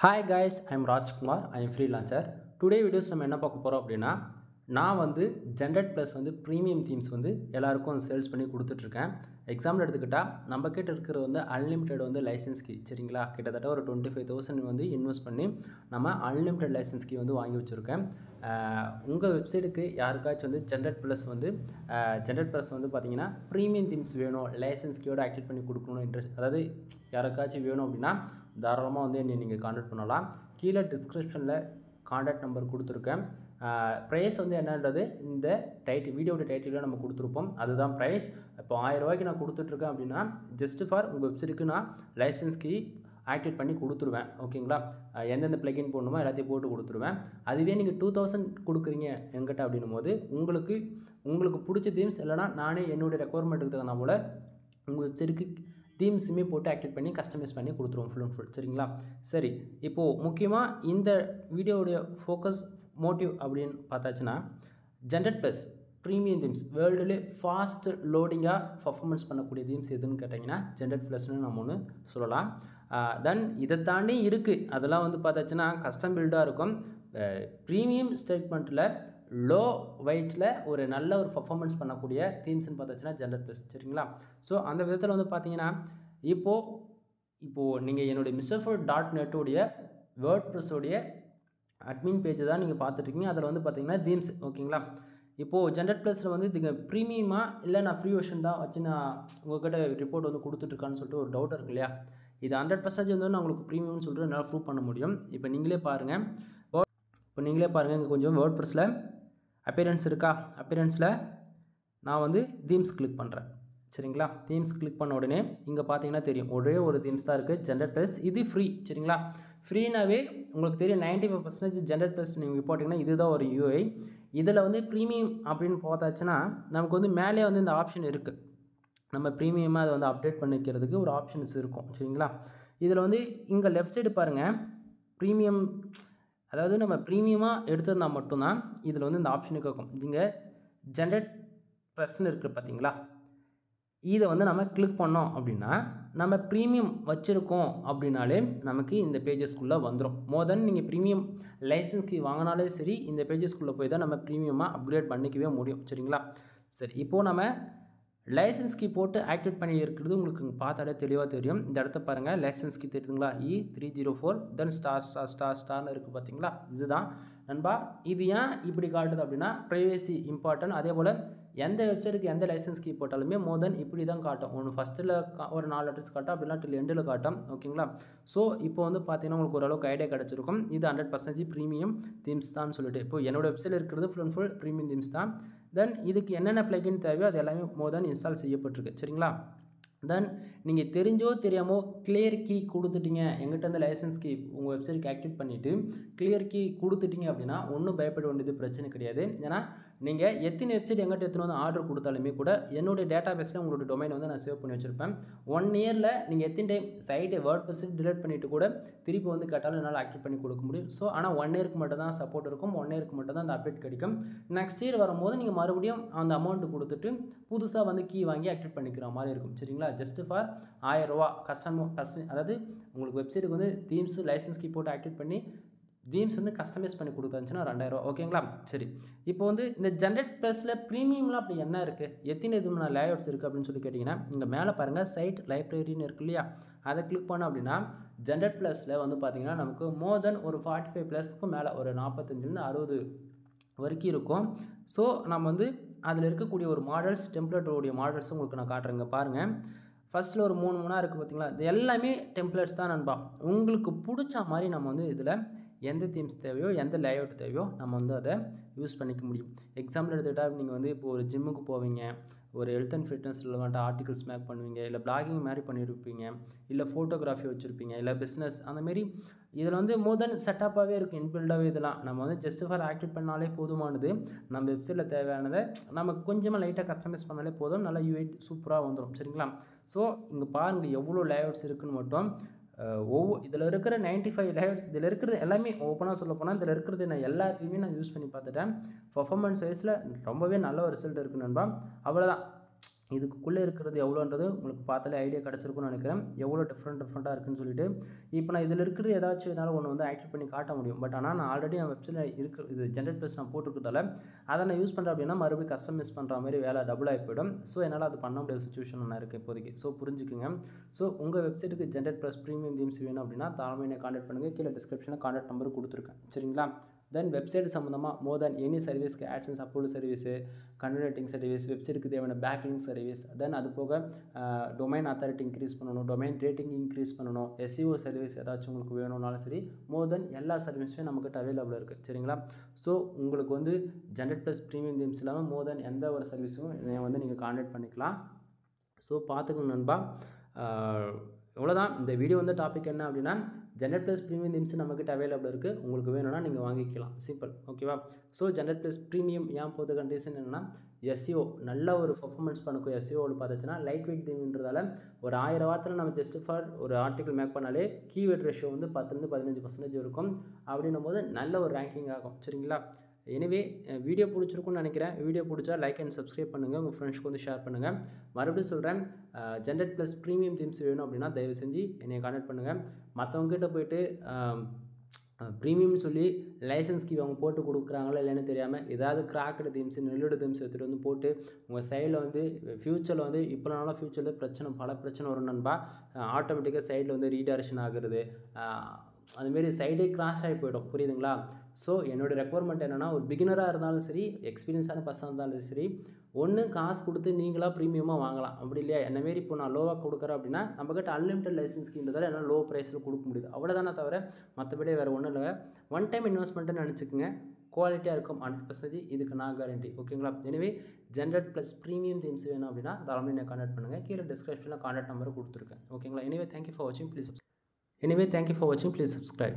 Hi guys, I'm Rajkumar. I am freelancer. Today videos நம்ம என்ன பார்க்க போறோம் அப்படினா நான் வந்து ஜெனரேட் ப்ளஸ் வந்து பிரீமியம் தீம்ஸ் வந்து எல்லாருக்கும் சேல்ஸ் பண்ணி கொடுத்துட்டு இருக்கேன். எக்ஸாம்பிள் எடுத்துக்கிட்டா நம்ம கிட்ட இருக்கிறது வந்து அன்லிமிட்டெட் வந்து லைசென்ஸ் கீ சரிங்களா? கிட்டத்தட்ட ஒரு 25000 வந்து இன்வெஸ்ட் பண்ணி நம்ம அன்லிமிட்டெட் லைசென்ஸ் கீ வந்து வாங்கி வச்சிருக்கேன். உங்க வெப்சைட்டுக்கு யாருக்காச்சும் வந்து ஜெனரேட் ப்ளஸ் வந்து பாத்தீங்கன்னா பிரீமியம் தீம்ஸ் வேணும், லைசென்ஸ் கீயோட ஆக்டிவேட் பண்ணி கொடுக்கணும் இன்ட்ரஸ்ட் அதாவது யாருக்காச்சும் வேணும் அப்படினா தாராளமாக வந்து என்னை நீங்கள் கான்டாக்ட் பண்ணலாம். கீழே டிஸ்கிரிப்ஷனில் கான்டாக்ட் நம்பர் கொடுத்துருக்கேன். ப்ரைஸ் வந்து என்னன்றது இந்த வீடியோட டைட்டிலில் நம்ம கொடுத்துருப்போம். அதுதான் ப்ரைஸ். இப்போ 1000 ரூபாய்க்கு நான் கொடுத்துட்ருக்கேன் அப்படின்னா ஜஸ்ட் ஃபார் உங்கள் வெப்சைட்டுக்கு நான் லைசென்ஸ் கீ ஆக்டிவேட் பண்ணி கொடுத்துருவேன். ஓகேங்களா? எந்தெந்த ப்ளகின் போடணுமோ எல்லாத்தையும் போட்டு கொடுத்துருவேன். அதுவே நீங்கள் 2000 கொடுக்குறீங்க என்கிட்ட அப்படின்னும் போது உங்களுக்கு பிடிச்ச தீம்ஸ் இல்லைனா நானே என்னுடைய ரெக்குவயர்மெண்ட்டுக்கு தகுந்த போல் உங்கள் வெப்சைட்டுக்கு தீம்ஸுமே போட்டு ஆக்டிவேட் பண்ணி கஸ்டமைஸ் பண்ணி கொடுத்துருவோம் ஃபுல் அண்ட் ஃபுல். சரிங்களா? சரி, இப்போது முக்கியமாக இந்த வீடியோடைய ஃபோக்கஸ் மோட்டிவ் அப்படின்னு பார்த்தாச்சுன்னா ஜெனரேட் ப்ளஸ் ப்ரீமியம் தீம்ஸ் வேர்ல்டுலே ஃபாஸ்ட் லோடிங்காக பர்ஃபார்மன்ஸ் பண்ணக்கூடிய தீம்ஸ் எதுன்னு கேட்டிங்கன்னா ஜெனரேட் ப்ளஸ்னு நம்ம ஒன்று சொல்லலாம். தென் இதை தாண்டி இருக்குது, அதெல்லாம் வந்து பார்த்தாச்சுன்னா கஸ்டம் பில்டாக இருக்கும். ப்ரீமியம் ஸ்டேட்மெண்ட்டில் லோ வெயிட்டில் ஒரு நல்ல ஒரு பர்ஃபார்மன்ஸ் பண்ணக்கூடிய தீம்ஸ்ன்னு பார்த்தாச்சுன்னா ஜெனரேட் ப்ளஸ். சரிங்களா? ஸோ அந்த விதத்தில் வந்து பார்த்தீங்கன்னா இப்போது நீங்கள் என்னுடைய MrFood.net வேர்ட்ப்ரெஸ்ஸோடைய அட்மின் பேஜை தான் நீங்கள் பார்த்துட்ருக்கீங்க. அதில் வந்து பார்த்தீங்கன்னா தீம்ஸ். ஓகேங்களா? இப்போது ஜெனரேட் ப்ளஸில் வந்து இதுங்க ப்ரீமியமாக இல்லை நான் ஃப்ரீ வெர்ஷன் தான் வச்சு நான் உங்கள்கிட்ட ரிப்போர்ட் வந்து கொடுத்துட்ருக்கான்னு சொல்லிட்டு ஒரு டவுட் இருக்கு இல்லையா? இது 100% வந்து நான் உங்களுக்கு ப்ரீமியம்னு சொல்லிட்டு என்னால் ப்ரூவ் பண்ண முடியும். இப்போ நீங்களே பாருங்கள், இங்கே கொஞ்சம் வேர்ட்ப்ரெஸ்ஸில் அப்பியரன்ஸ் இருக்கா? அப்பியரன்ஸில் நான் வந்து தீம்ஸ் கிளிக் பண்ணுறேன். சரிங்களா? தீம்ஸ் கிளிக் பண்ண உடனே இங்கே பார்த்தீங்கன்னா தெரியும் ஒரே ஒரு தீம்ஸ் தான் இருக்குது, ஜெனரேட் ப்ளஸ். இது ஃப்ரீ. சரிங்களா? ஃப்ரீனாவே உங்களுக்கு தெரியும் 95% ஜெனரேட் ப்ளஸ் நீங்கள் போட்டிங்கன்னா இதுதான் ஒரு யூஐ. இதில் வந்து ப்ரீமியம் அப்படின்னு பார்த்தாச்சுன்னா நமக்கு வந்து மேலே வந்து இந்த ஆப்ஷன் இருக்குது. நம்ம ப்ரீமியமாக அதை வந்து அப்டேட் பண்ணிக்கிறதுக்கு ஒரு ஆப்ஷன்ஸ் இருக்கும். சரிங்களா? இதில் வந்து இங்கே லெஃப்ட் சைடு பாருங்கள், ப்ரீமியம் அதாவது நம்ம ப்ரீமியமாக எடுத்திருந்தால் மட்டும்தான் இதில் வந்து இந்த ஆப்ஷனுக்கு இருக்கும். இங்கே ஜெனரேட் ப்ளஸ்ன்னு இருக்குது பார்த்தீங்களா? இதை வந்து நம்ம கிளிக் பண்ணோம் அப்படின்னா நம்ம ப்ரீமியம் வச்சுருக்கோம் அப்படின்னாலே நமக்கு இந்த பேஜஸ்க்குள்ளே வந்துடும். நீங்கள் ப்ரீமியம் லைசன்ஸ் கீ வாங்கினாலே சரி இந்த பேஜஸ்க்குள்ளே போய் தான் நம்ம ப்ரீமியமாக அப்கிரேட் பண்ணிக்கவே முடியும். சரிங்களா? சரி, இப்போது நம்ம லைசன்ஸ் கீ போட்டு ஆக்டிவேட் பண்ணி இருக்கிறது உங்களுக்கு பார்த்தாலே தெளிவாக தெரியும். இந்த இடத்த பாருங்கள், லைசன்ஸ் கீ தெரியுதுங்களா? E304 தென் ஸ்டார்னு இருக்குது பார்த்தீங்களா? இதுதான் நண்பா. இது ஏன் இப்படி காட்டுது அப்படின்னா ப்ரைவேசி இம்பார்ட்டன்ட். அதே போல் எந்த வெப்சைட்டுக்கு எந்த லைசன்ஸ் கீ போட்டாலுமே இப்படி தான் காட்டும். ஒன்று ஃபஸ்ட்டில் ஒரு 4 லெட்டர்ஸ் காட்டும், அப்படிலாம் டில் எண்டில் காட்டும். ஓகேங்களா? ஸோ இப்போ வந்து பார்த்தீங்கன்னா உங்களுக்கு ஓரளவுக்கு ஐடியா கிடச்சிருக்கும் இது 100% ப்ரீமியம் தீம்ஸ் தான் சொல்லிட்டு. இப்போ என்னோடய வெப்சைட்டில் இருக்கிறது full and full premium themes தான். தென் இதுக்கு என்னென்ன ப்ளகின் தேவையோ அது எல்லாமே இன்ஸ்டால் செய்யப்பட்டிருக்கு. சரிங்களா? தென் நீங்கள் தெரிஞ்சோ தெரியாமோ கிளியர் கீ கொடுத்துட்டீங்க, எங்கிட்ட வந்து லைசன்ஸ் கீ உங்கள் வெப்சைட்டுக்கு ஆக்டிவேட் பண்ணிவிட்டு கிளியர் கீ கொடுத்துட்டீங்க அப்படின்னா ஒன்றும் பயப்பட வேண்டியது பிரச்சனை கிடையாது. ஏன்னா நீங்கள் எத்தனை வெப்சைட் எங்கிட்ட எடுத்துன்னு வந்து ஆர்டர் கொடுத்தாலுமே கூட என்னுடைய டேட்டா பேஸில் உங்களோட டொமைன் வந்து நான் சேவ் பண்ணி வச்சுருப்பேன். 1 இயரில் நீங்கள் எத்தனை டைம் சைட்டை வேர்ட்ப்ரெஸ் டிலீட் பண்ணிவிட்டு கூட திருப்பி வந்து கேட்டாலும் என்னால் ஆக்டிவேட் பண்ணி கொடுக்க முடியும். ஸோ ஆனால் 1 இயருக்கு மட்டும் தான் சப்போர்ட் இருக்கும், 1 இயருக்கு மட்டும் தான் அந்த அப்டேட் கிடைக்கும். நெக்ஸ்ட் இயர் வரும்போது நீங்கள் மறுபடியும் அந்த அமௌண்ட்டு கொடுத்துட்டு புதுசாக வந்து கீ வாங்கி ஆக்டிவேட் பண்ணிக்கிற மாதிரி இருக்கும். சரிங்களா? ஜஸ்ட் ஃபார் 1000 ரூபா அதாவது உங்களுக்கு வெப்சைட்டுக்கு வந்து தீம்ஸ் லைசன்ஸ் கீ போட்டு ஆக்டிவேட் பண்ணி தீம்ஸ் வந்து கஸ்டமைஸ் பண்ணி கொடுத்தாச்சுன்னா 2000 ரூபா. ஓகேங்களா? சரி, இப்போ வந்து இந்த ஜெனரேட் ப்ளஸில் ப்ரீமியம்லாம் அப்படி என்ன இருக்குது, எத்தனை எதுவுமே லேஅவுட்ஸ் இருக்குது அப்படின்னு சொல்லி கேட்டிங்கன்னா இங்கே மேலே பாருங்கள் சைட் லைப்ரரின்னு இருக்கு இல்லையா? அதை கிளிக் பண்ணோம் அப்படின்னா ஜெனரேட் ப்ளஸில் வந்து பார்த்திங்கன்னா நமக்கு மோர் தென் ஒரு 45+ மேலே ஒரு 45லேருந்து 60 வரைக்கும் இருக்கும். ஸோ நம்ம வந்து அதில் இருக்கக்கூடிய ஒரு மாடல்ஸ் டெம்ப்ளேட்டோடைய மாடல்ஸ் உங்களுக்கு நான் காட்டுறேங்க பாருங்கள். ஃபஸ்ட்டில் ஒரு 3 இருக்குது பார்த்தீங்களா? இது எல்லாமே டெம்ப்ளேட்ஸ் தான் நண்பா. உங்களுக்கு பிடிச்ச மாதிரி நம்ம வந்து இதில் எந்த தீம்ஸ் தேவையோ எந்த லேஅவுட் தேவையோ நம்ம வந்து அதை யூஸ் பண்ணிக்க முடியும். எக்ஸாம்பிள் எடுத்துக்கிட்டால் நீங்கள் வந்து இப்போ ஒரு ஜிம்முக்கு போவீங்க, ஒரு ஹெல்த் அண்ட் ஃபிட்னஸ் ரிலவெண்ட்டாக ஆர்டிகல்ஸ் மேக் பண்ணுவீங்க, இல்லை பிளாகிங் மாதிரி பண்ணியிருப்பீங்க, இல்லை ஃபோட்டோகிராஃபி வச்சுருப்பீங்க, இல்லை பிஸ்னஸ் அந்தமாரி இதில் வந்து மோர் தென் செட்டப்பாகவே இருக்கும், இன்பில்டாகவே. இதெல்லாம் நம்ம வந்து ஜஸ்ட் ஃபார் ஆக்டிவேட் பண்ணாலே போதுமானது. நம்ம வெப்சைட்டில் தேவையானதை நம்ம கொஞ்சமாக லைட்டாக கஸ்டமைஸ் பண்ணாலே போதும், நல்லா யூஐ சூப்பராக வந்துடும். சரிங்களா? ஸோ இங்கே பாருங்கள் எவ்வளோ லேஅவுட்ஸ் இருக்குதுன்னு மட்டும். இதில் இருக்கிற 95 லேயர்ஸ் இதில் இருக்கிறது எல்லாமே ஓப்பனாக சொல்ல போனால் இதில் இருக்கிறது நான் எல்லாத்தையுமே நான் யூஸ் பண்ணி பார்த்துட்டேன். பர்ஃபார்மன்ஸ் வைஸில் ரொம்பவே நல்ல ஒரு ரிசல்ட் இருக்குது நண்பா. அவ்வளோதான். இதுக்குள்ளே இருக்கிறது எவ்வளோன்றது உங்களுக்கு பார்த்தாலே ஐடியா கிடச்சிருக்கும்னு நினைக்கிறேன். எவ்வளோ டிஃப்ரெண்ட்டாக இருக்குன்னு சொல்லிட்டு. இப்போ நான் இதில் இருக்கிறது ஏதாச்சும் என்னால் ஒன்று வந்து ஆக்டிவேட் பண்ணி காட்ட முடியும். பட் ஆனால் நான் ஆல்ரெடி என் வெப்சைட்டில் இது ஜென்ரேட் நான் போட்டிருக்கிறதால அதை நான் யூஸ் பண்ணுறேன் அப்படின்னா மறுபடியும் கஸ்டமைஸ் பண்ணுற மாதிரி வேலை டபுள் ஆகி போயிடும். ஸோ என்னால் அது பண்ண முடியாத சுச்சுவேஷன் ஒன்று இருக்குது இப்போதைக்கு. ஸோ புரிஞ்சுக்குங்க. ஸோ உங்கள் வெப்சைட்டுக்கு ஜென்ரேட் ப்ளஸ் ப்ரீமியம் தீம்ஸ் வேணும் அப்படின்னா தாராளமாக என்னை கான்டாக்ட் பண்ணுங்கள். கீழே டிஸ்கிரிப்ஷனில் கான்டாக்ட் நம்பர் கொடுத்துருக்கேன். சரிங்களா? தென் வெப்சைட் சம்மந்தமாக மோர் தென் எனி சர்வீஸ்க்கு AdSense approval service, content writing service, வெப்சைட்டுக்கு தேவையான பேக்லிங்க் சர்வீஸ், தென் அது போக டொமைன் அத்தாரிட்டி இன்க்ரீஸ் பண்ணணும், டொமைன் ரேட்டிங் இன்க்ரீஸ் பண்ணணும், SEO சர்வீஸ் ஏதாச்சும் உங்களுக்கு வேணும்னாலும் சரி, மோர் தென் எல்லா சர்வீஸுமே நம்மக்கிட்ட அவைலபிள் இருக்குது. சரிங்களா? ஸோ உங்களுக்கு வந்து ஜென்ரேட் ப்ளஸ் ப்ரீமியம் தீம்ஸ் இல்லாமல் மோர் தென் எந்த ஒரு சர்வீஸும் வந்து நீங்கள் கான்டாக்ட் பண்ணிக்கலாம். ஸோ பார்த்துக்கோங்க நண்பா. இவ்வளோதான் இந்த வீடியோ வந்து டாபிக் என்ன அப்படின்னா ஜென்ரேட் ப்ளஸ் ப்ரீமியம் தீம்ஸ் நம்மக்கிட்ட அவைலபிள் இருக்குது. உங்களுக்கு வேணும்னா நீங்கள் வாங்கிக்கலாம். சிம்பிள். ஓகேவா? ஸோ ஜென்ரேட் ப்ளஸ் ப்ரீமியம் ஏன் போது கண்டிஷன் என்னென்னா SEO நல்ல ஒரு பர்ஃபார்மன்ஸ் பண்ணுக்கும். SEOவில் பார்த்துச்சுன்னா லைட் வெயிட் தீம்ன்றதால ஒரு 1000 வார்த்தையில் நம்ம ஜஸ்ட் ஃபார் ஒரு ஆர்டிக்கல் மேக் பண்ணாலே கீவேர்ட் ரேஷியோ வந்து 10-15% இருக்கும். அப்படின்னும் போது நல்ல ஒரு ரேங்கிங் ஆகும். சரிங்களா? எனவே வீடியோ பிடிச்சிருக்குன்னு நினைக்கிறேன். வீடியோ பிடிச்சா லைக் அண்ட் சப்ஸ்கிரைப் பண்ணுங்கள். உங்கள் ஃப்ரெண்ட்ஸ்க்கு வந்து ஷேர் பண்ணுங்கள். மறுபடியும் சொல்கிறேன், ஜென்ரேட் ப்ளஸ் ப்ரீமியம் தீம்ஸ் வேணும் அப்படின்னா தயவு செஞ்சு என்னை கான்டாக்ட் பண்ணுங்கள். மற்றவங்ககிட்ட போய்ட்டு ப்ரீமியம்னு சொல்லி லைசன்ஸ் கீ அவங்க போட்டு கொடுக்குறாங்களா இல்லைன்னு தெரியாமல் ஏதாவது கிராக்கடு தீம்ஸ் நெல்லோட தீம்ஸ் எடுத்துகிட்டு வந்து போட்டு உங்கள் சைடில் வந்து ஃப்யூச்சரில் வந்து இப்போனாலும் ஃப்யூச்சரில் பல பிரச்சனை வரும் நண்பா. ஆட்டோமேட்டிக்காக சைடில் வந்து ரீடைரக்ஷன் ஆகுறது, அதுமாரி சைடே கிராஷ் ஆகி போய்டும். புரியுதுங்களா? ஸோ என்னோடய ரெக்குவயர்மெண்ட் என்னென்னா ஒரு பிகினராக இருந்தாலும் சரி, எக்ஸ்பீரியன்ஸான பர்சனாக இருந்தாலும் சரி, ஒன்று காசு கொடுத்து நீங்களாக ப்ரீமியமாக வாங்கலாம். அப்படி இல்லையா என்னமாரி இப்போ நான் லோவாக கொடுக்குறேன் அப்படின்னா நம்மக்கிட்ட அன்லிமிட்டட் லைசன்ஸ் ஸ்கீம்ன்றதால என்னால் லோ ப்ரைஸில் கொடுக்க முடியுது. அவ்வளோதானே தவிர மற்றபடி வேறு ஒன்றும் இல்லைங்க. ஒன் டைம் இன்வெஸ்ட்மெண்ட்டுன்னு நினச்சிக்கோங்க. குவாலிட்டியாக இருக்கும் 100%. இதுக்கு நான் கேரண்டி. ஓகேங்களா? எனவே ஜென்ரேட் ப்ளஸ் ப்ரீமியம் தீம்ஸ் வேணும் அப்படின்னா தாராளமாக என்னை கான்டாக்ட் பண்ணுங்கள். கீழே டிஸ்கிரிப்ஷனில் கான்டாக்ட் நம்பர் கொடுத்துருக்கேன். ஓகேங்களா? எனவே தேங்க்யூ ஃபார் வாட்சிங். Please subscribe.